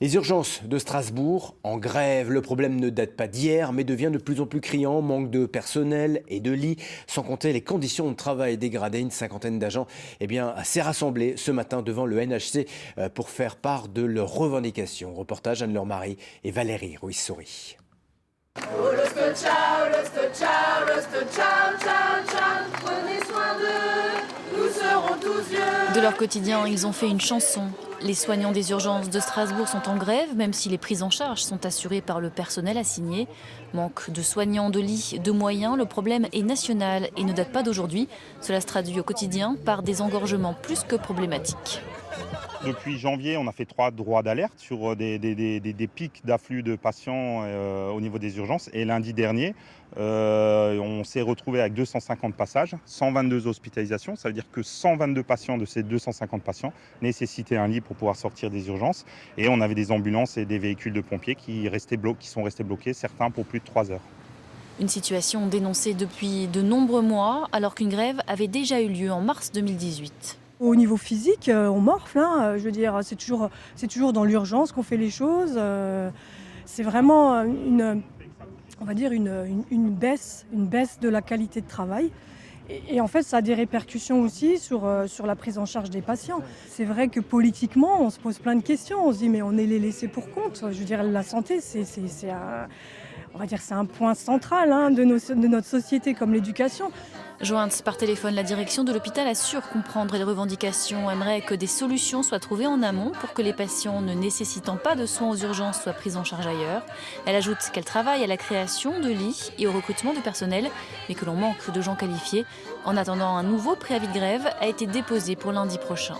Les urgences de Strasbourg en grève. Le problème ne date pas d'hier, mais devient de plus en plus criant. Manque de personnel et de lits, sans compter les conditions de travail dégradées. Une cinquantaine d'agents s'est rassemblée ce matin devant le NHC pour faire part de leurs revendications. Reportage Anne-Laure Marie et Valérie Ruiz-Souris. Prenez soin d'eux, nous serons tous vieux. De leur quotidien, ils ont fait une chanson. Les soignants des urgences de Strasbourg sont en grève, même si les prises en charge sont assurées par le personnel assigné. Manque de soignants, de lits, de moyens, le problème est national et ne date pas d'aujourd'hui. Cela se traduit au quotidien par des engorgements plus que problématiques. Depuis janvier, on a fait 3 droits d'alerte sur des pics d'afflux de patients au niveau des urgences. Et lundi dernier, on s'est retrouvé avec 250 passages, 122 hospitalisations. Ça veut dire que 122 patients de ces 250 patients nécessitaient un lit pour pouvoir sortir des urgences. Et on avait des ambulances et des véhicules de pompiers qui sont restés bloqués, certains pour plus de 3 heures. Une situation dénoncée depuis de nombreux mois, alors qu'une grève avait déjà eu lieu en mars 2018. Au niveau physique, on morfle, hein. Je veux dire, c'est toujours dans l'urgence qu'on fait les choses. C'est vraiment une baisse de la qualité de travail. Et en fait, ça a des répercussions aussi sur la prise en charge des patients. C'est vrai que politiquement, on se pose plein de questions. On se dit, mais on est les laissés pour compte. Je veux dire, la santé, c'est un point central, hein, de notre société, comme l'éducation. Jointe par téléphone, la direction de l'hôpital assure comprendre les revendications, aimerait que des solutions soient trouvées en amont pour que les patients ne nécessitant pas de soins aux urgences soient pris en charge ailleurs. Elle ajoute qu'elle travaille à la création de lits et au recrutement de personnel, mais que l'on manque de gens qualifiés. En attendant, un nouveau préavis de grève a été déposé pour lundi prochain.